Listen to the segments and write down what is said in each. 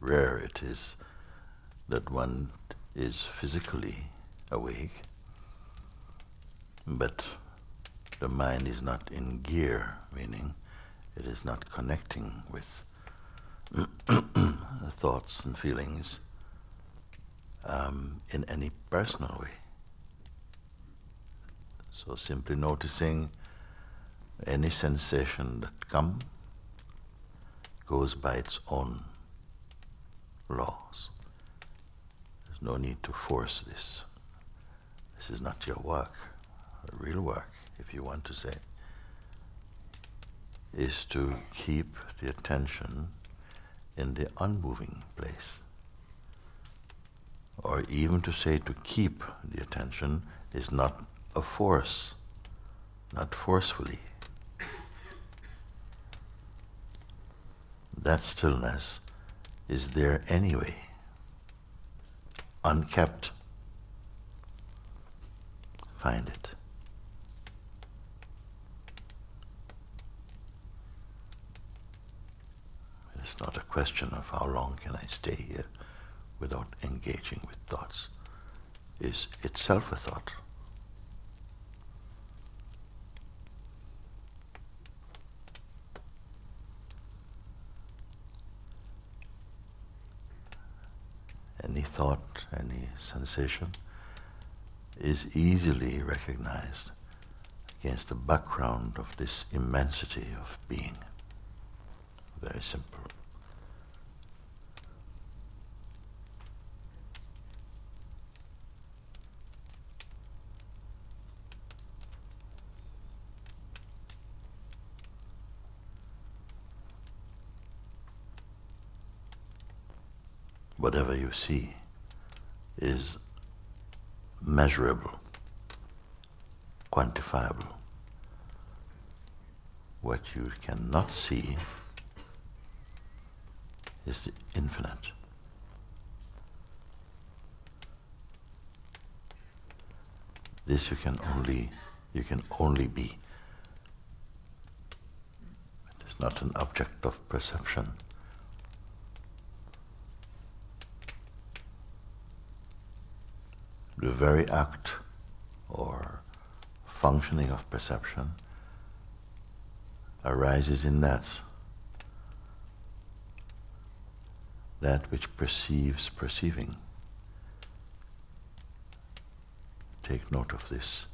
rare it is that one is physically awake, but the mind is not in gear, meaning it is not connecting with thoughts and feelings in any personal way. So simply noticing any sensation that goes by its own laws. There's no need to force this. This is not your work. The real work, if you want to say, is to keep the attention in the unmoving place. Or even to say to keep the attention is not a force, not forcefully. That stillness is there anyway, unkept. Find it. It's not a question of how long can I stay here without engaging with thoughts. Is itself a thought. Any thought, any sensation is easily recognized against the background of this immensity of being. Very simple. Whatever you see is measurable, quantifiable. What you cannot see is the infinite. This you can only be. It is not an object of perception. The very act or functioning of perception arises in that which perceives perceiving. Take note of this.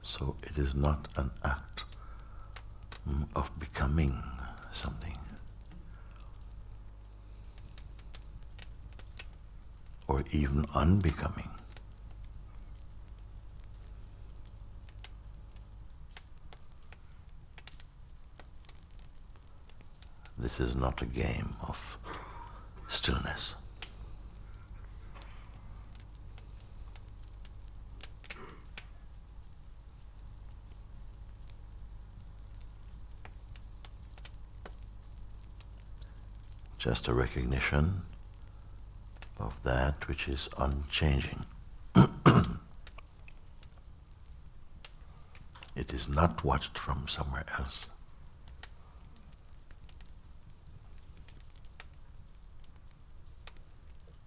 So it is not an act of becoming something, or even unbecoming. This is not a game of stillness. Just a recognition of that which is unchanging. It is not watched from somewhere else.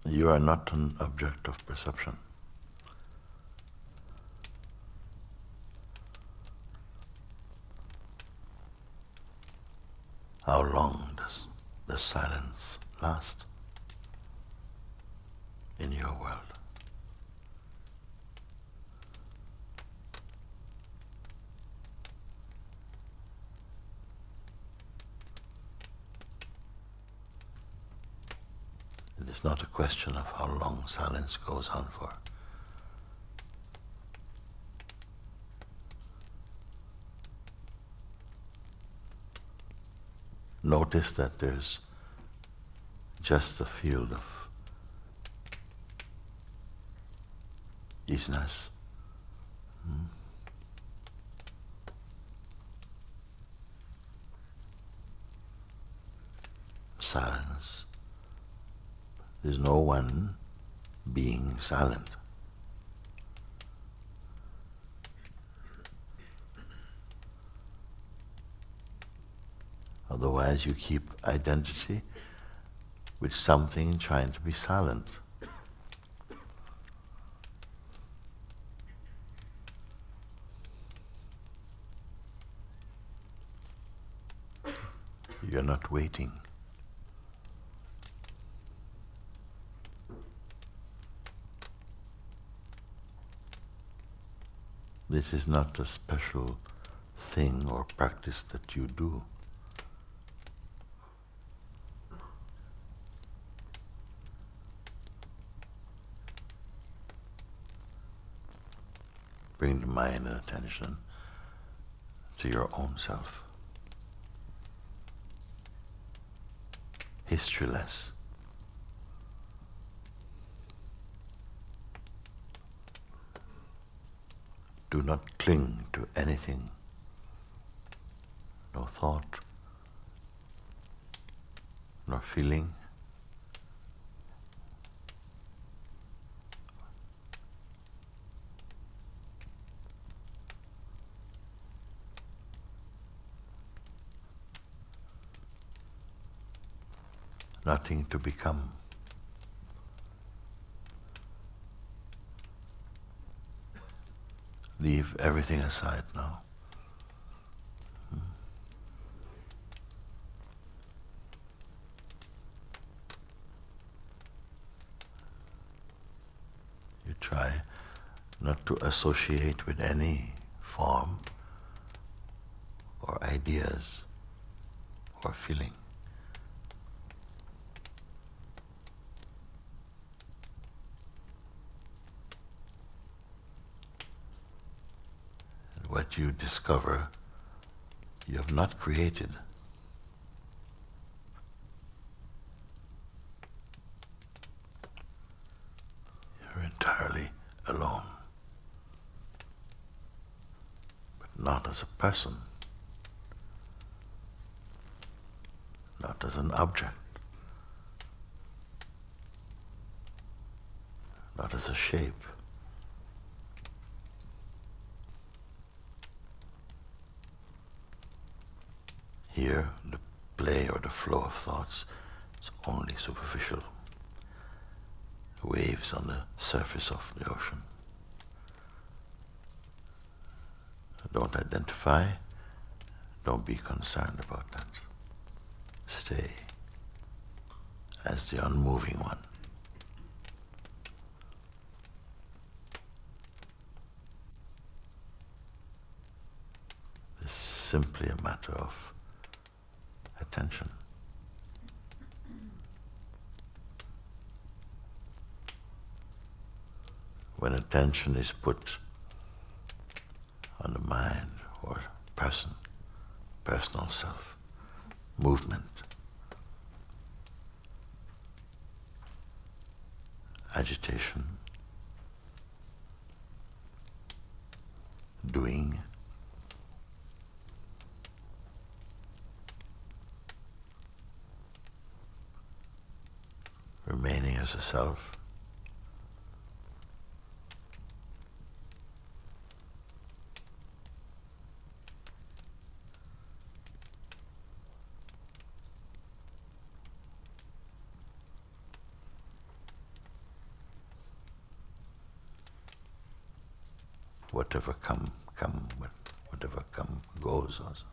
You are not an object of perception. How long does the silence last in your world? It is not a question of how long silence goes on for. Notice that there's just a field of easiness, silence. There's no one being silent. Otherwise you keep identity with something trying to be silent. You're not waiting. This is not a special thing or practice that you do. Bring the mind and attention to your own self. Historyless. Do not cling to anything. No thought, nor feeling. Nothing to become. Leave everything aside now. You try not to associate with any form or ideas or feeling. And what you discover, you have not created. You're entirely alone. But not as a person, not as an object, not as a shape. Here, the play or the flow of thoughts is only superficial. Waves on the surface of the ocean. Don't identify, don't be concerned about that. Stay as the unmoving one. It's simply a matter of attention. When attention is put on the mind or person, personal self, movement, agitation, doing, remaining as a self, whatever come, whatever come goes also,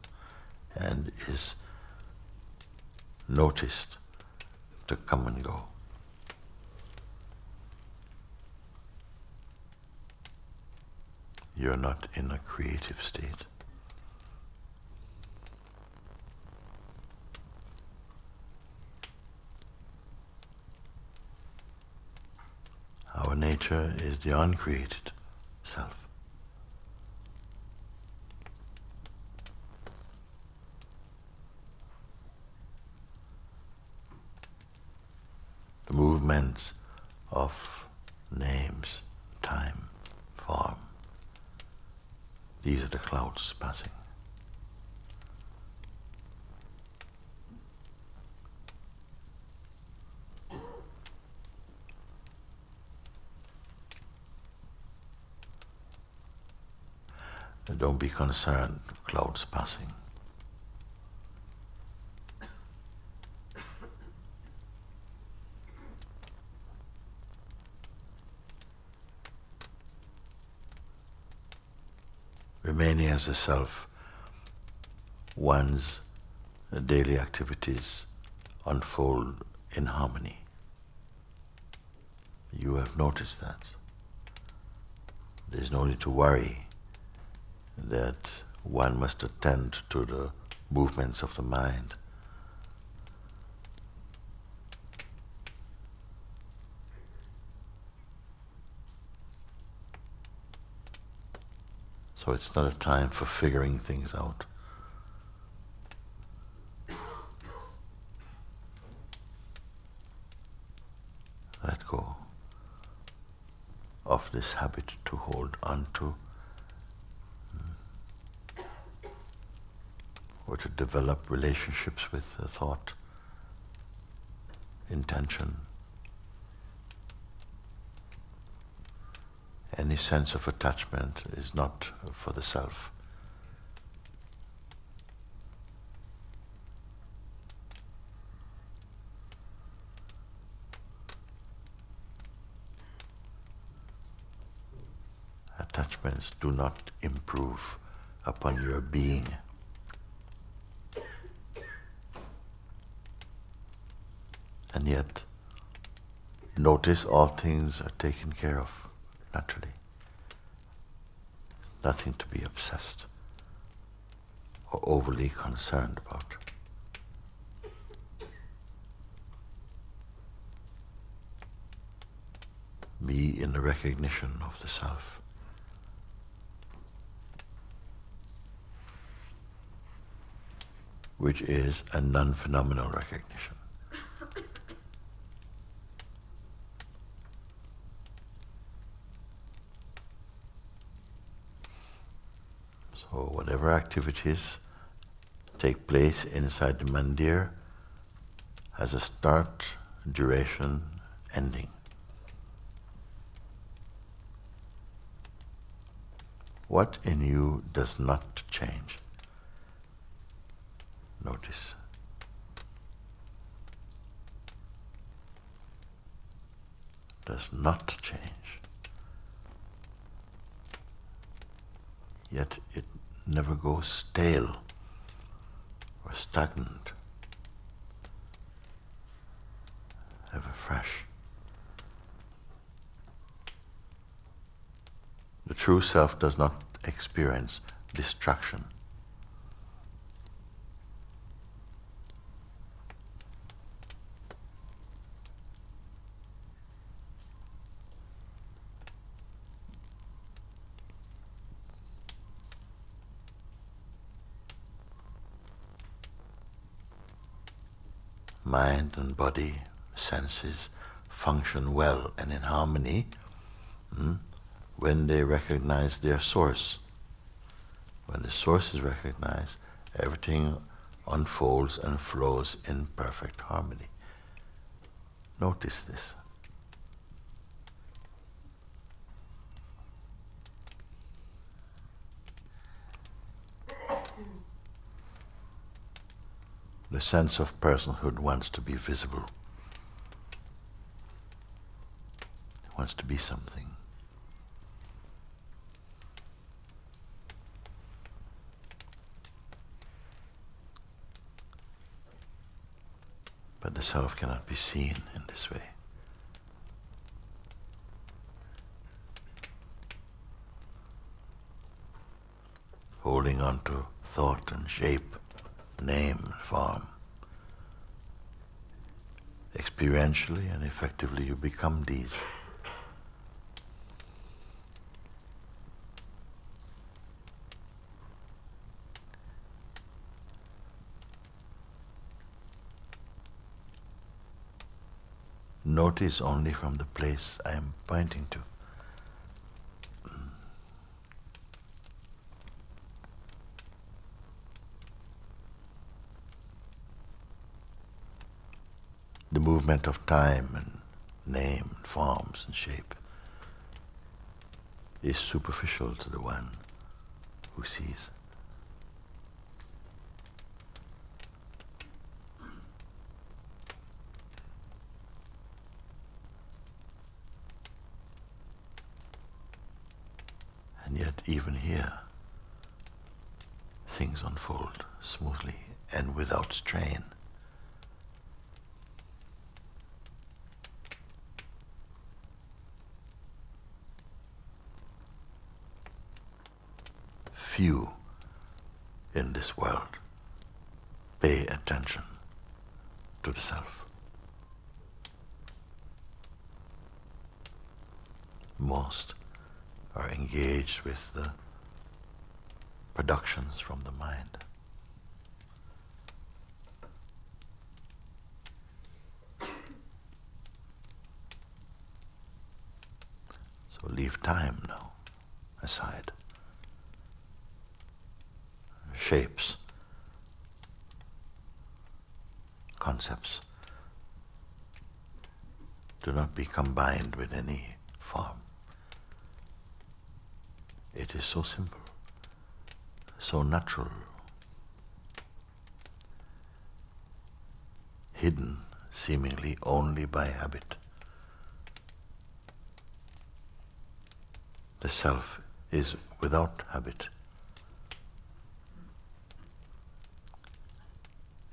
and is noticed to come and go. You're not in a creative state. Our nature is the uncreated self. The movements of names, time, form, these are the clouds passing. Don't be concerned, clouds passing. Remaining as a self, one's daily activities unfold in harmony. You have noticed that. There's no need to worry that one must attend to the movements of the mind. So it's not a time for figuring things out. Let go of this habit to hold on to or to develop relationships with the thought, intention. Any sense of attachment is not for the self. Attachments do not improve upon your being. And yet, notice all things are taken care of naturally. Nothing to be obsessed or overly concerned about. Be in the recognition of the self. Which is a non-phenomenal recognition. So whatever activities take place inside the mandir has a start, duration, ending. What in you does not change? Notice. Does not change. Yet it never goes stale or stagnant. Ever fresh. The true self does not experience distraction. Mind and body, senses function well and in harmony when they recognize their source. When the source is recognized, everything unfolds and flows in perfect harmony. Notice this. The sense of personhood wants to be visible. It wants to be something. But the self cannot be seen in this way. Holding on to thought and shape, name and form. Experientially and effectively you become these. Notice only from the place I am pointing to. The movement of time and name and forms and shape is superficial to the one who sees. And yet even here, things unfold smoothly and without strain. Few in this world pay attention to the self. Most are engaged with the productions from the mind. So leave time now aside. Shapes, concepts do not be combined with any form. It is so simple, so natural, hidden seemingly only by habit. The self is without habit.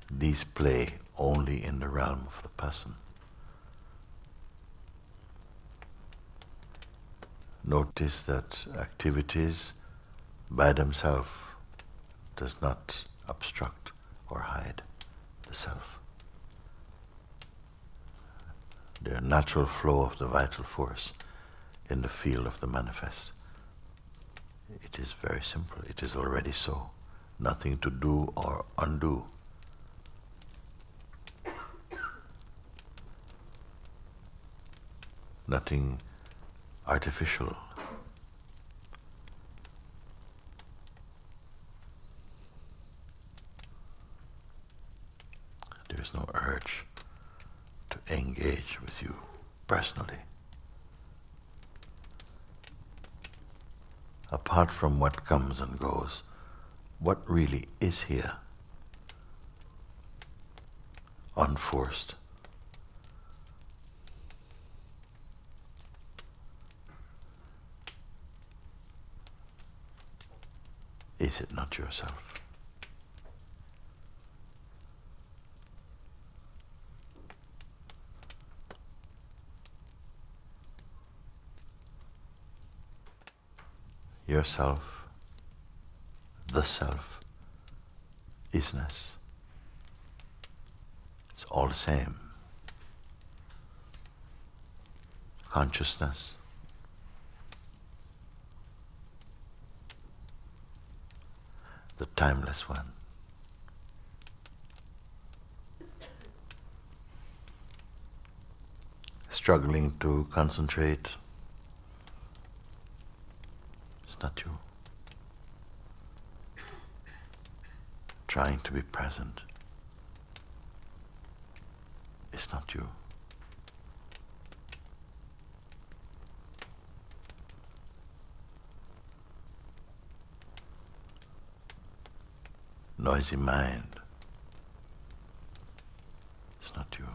These play only in the realm of the person. Notice that activities by themselves does not obstruct or hide the self. The natural flow of the vital force in the field of the manifest. It is very simple. It is already so. Nothing to do or undo. Nothing artificial. There is no urge to engage with you personally. Apart from what comes and goes, what really is here? Unforced. Is it not yourself? Yourself, the self, isness. It's all the same. Consciousness, the timeless one. Struggling to concentrate, it's not you. Trying to be present, it's not you. Noisy mind, it's not you.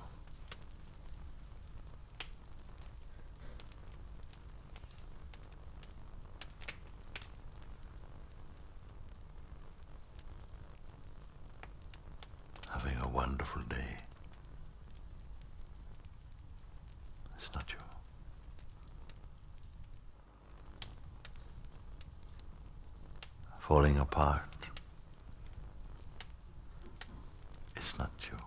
Having a wonderful day, it's not you. Falling apart, it's not you.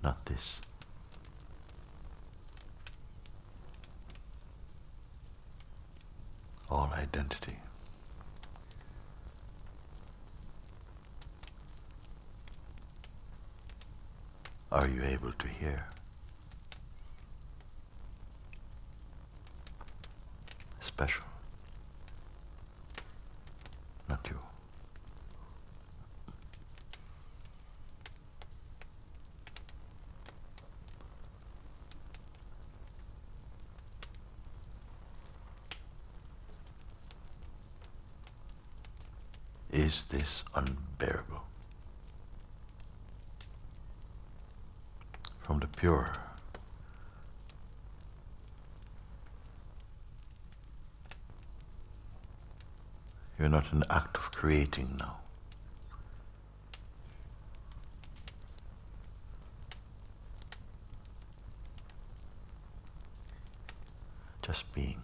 Not this. All identity. Are you able to hear? Special. Not you. is this unbearable? From the pure. You're not in the act of creating now. Just being.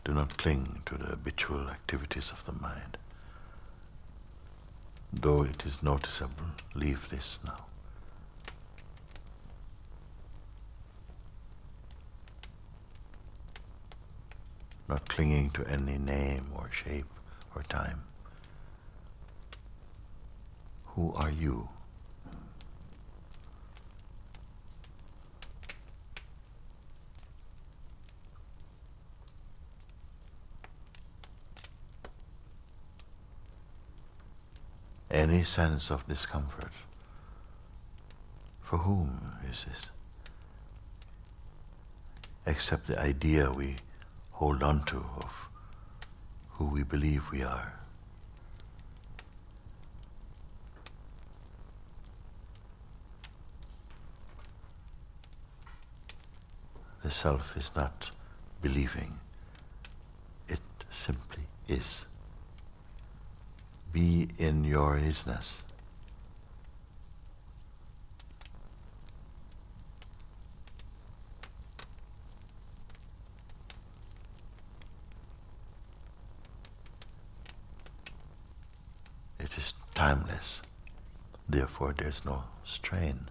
Do not cling to the habitual activities of the mind. Though it is noticeable, leave this now. Not clinging to any name or shape or time. Who are you? Any sense of discomfort, for whom is this? Except the idea we hold on to of who we believe we are. The self is not believing, it simply is. Be in your isness. It is timeless, therefore there's no strain.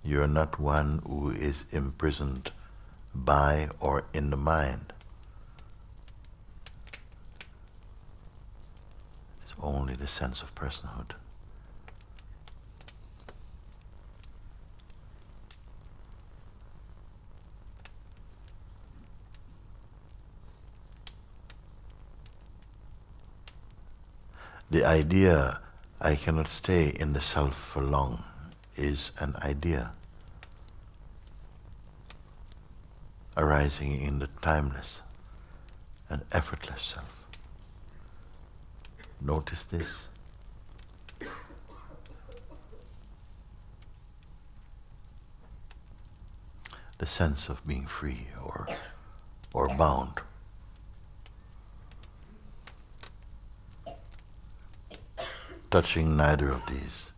You're not one who is imprisoned by or in the mind. It's only the sense of personhood. The idea, I cannot stay in the self for long, is an idea arising in the timeless and effortless self. Notice this. The sense of being free or bound. Touching neither of these.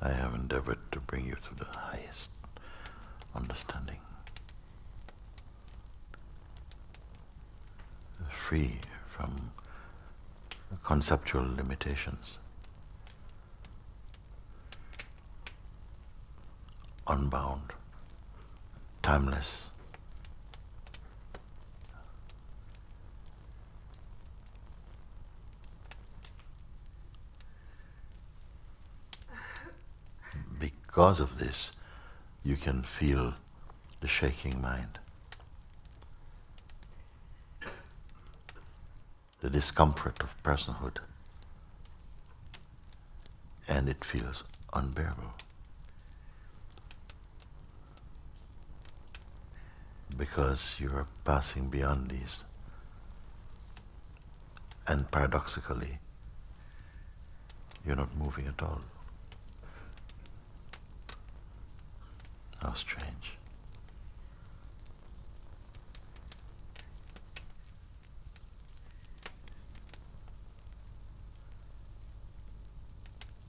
I have endeavored to bring you to the highest understanding. Free from conceptual limitations. Unbound. Timeless. Because of this, you can feel the shaking mind, the discomfort of personhood, and it feels unbearable. Because you are passing beyond these, and paradoxically, you're not moving at all. How strange.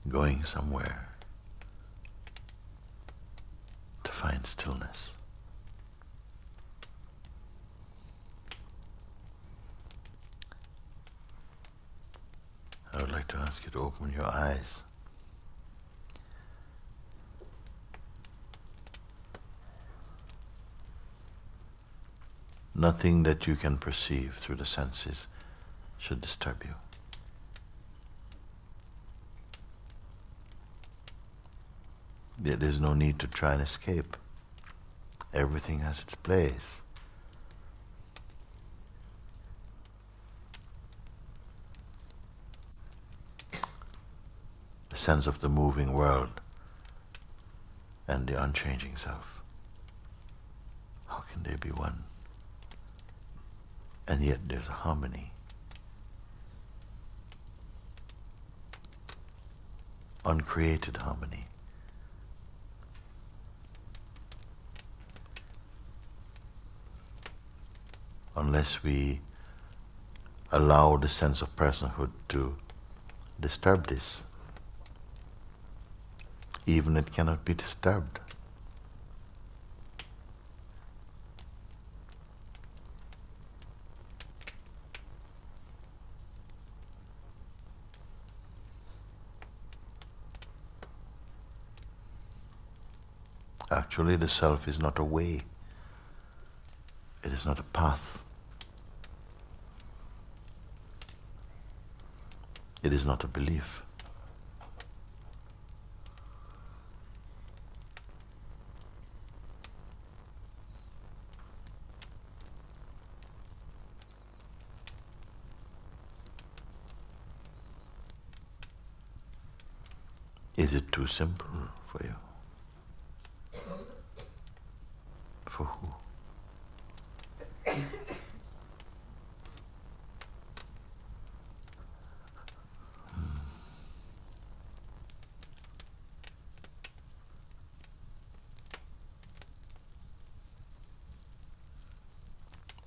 Going somewhere to find stillness. I would like to ask you to open your eyes. Nothing that you can perceive through the senses should disturb you. There is no need to try and escape. Everything has its place. The sense of the moving world and the unchanging self. How can they be one? And yet there's a harmony. Uncreated harmony. Unless we allow the sense of personhood to disturb this, even it cannot be disturbed. Actually, the self is not a way. It is not a path. It is not a belief. Is it too simple for you? For who?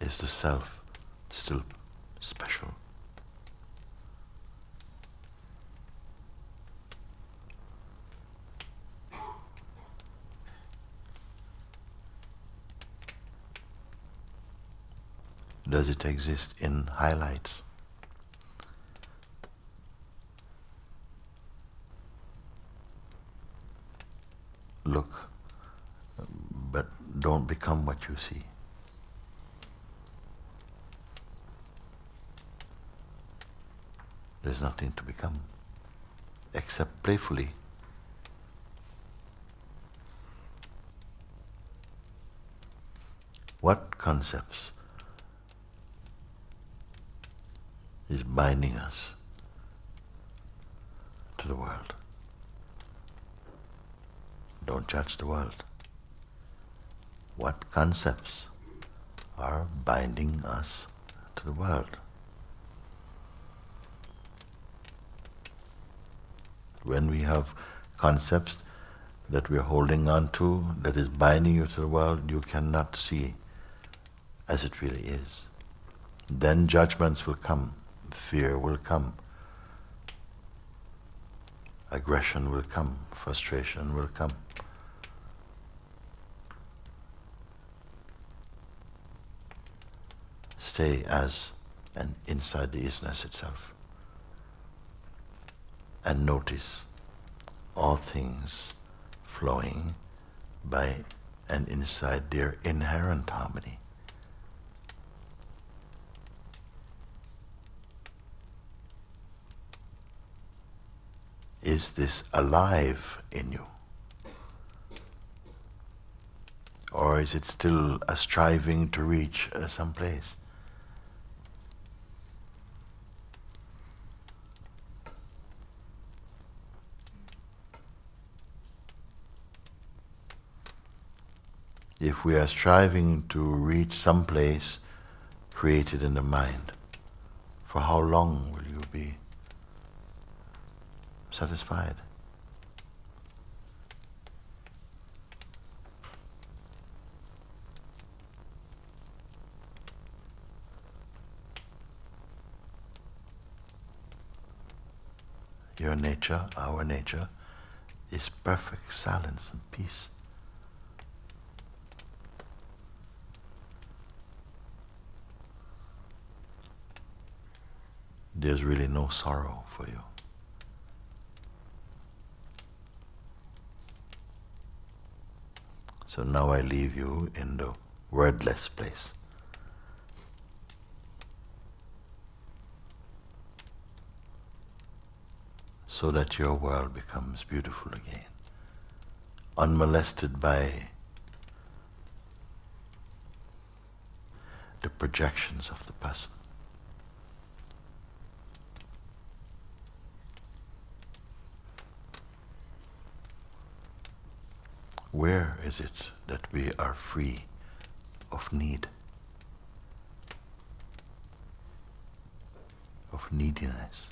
Is the self still special? Does it exist in highlights? Look, but don't become what you see. There's nothing to become, except playfully. What concepts is binding us to the world? Don't judge the world. What concepts are binding us to the world? When we have concepts that we are holding on to, that is binding you to the world, you cannot see as it really is. Then judgments will come, fear will come, aggression will come, frustration will come. Stay as and inside the isness itself. And notice all things flowing by and inside their inherent harmony. Is this alive in you? Or is it still a striving to reach some place? If we are striving to reach some place created in the mind, for how long will you be satisfied? Your nature, our nature, is perfect silence and peace. There's really no sorrow for you. So now I leave you in the wordless place. so that your world becomes beautiful again, unmolested by the projections of the person. Where is it that we are free of need, of neediness?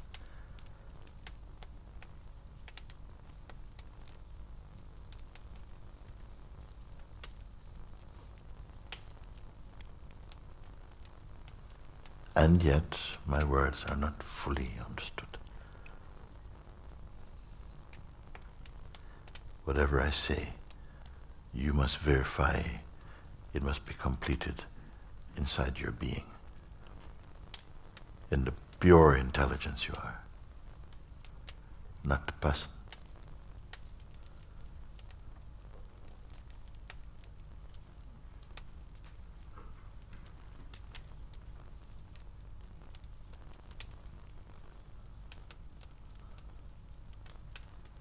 And yet, my words are not fully understood. Whatever I say, you must verify, it must be completed inside your being, in the pure intelligence you are, not the person.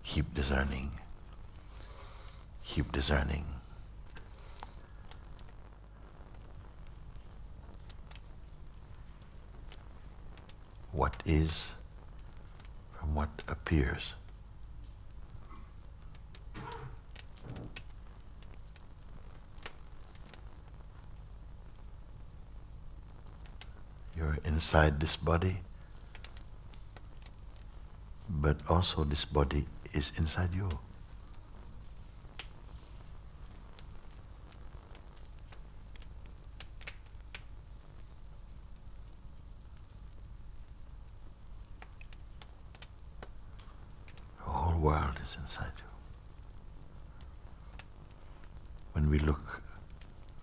Keep discerning. Keep discerning. What is from what appears. You're inside this body, but also this body is inside you. The whole world is inside you. When we look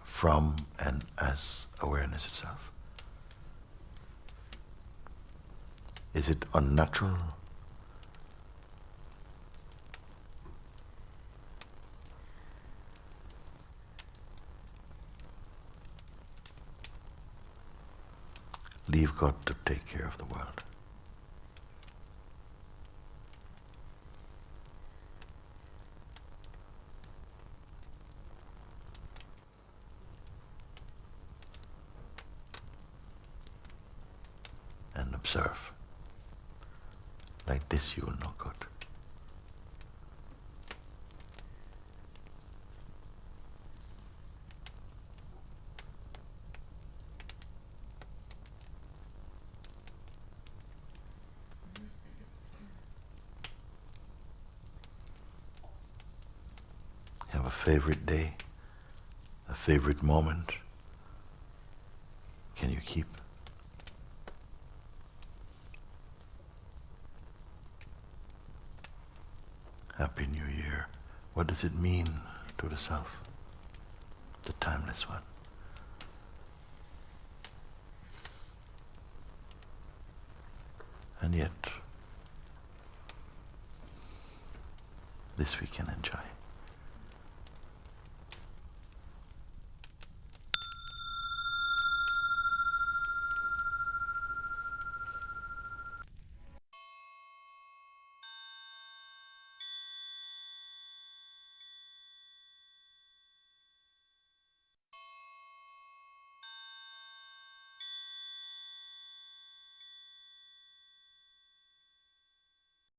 from and as awareness itself, is it unnatural? Leave God to take care of the world. And observe. Like this you will know God. Have a favorite day, a favorite moment. Can you keep? Happy New Year. What does it mean to the self? The timeless one. And yet, this we can enjoy.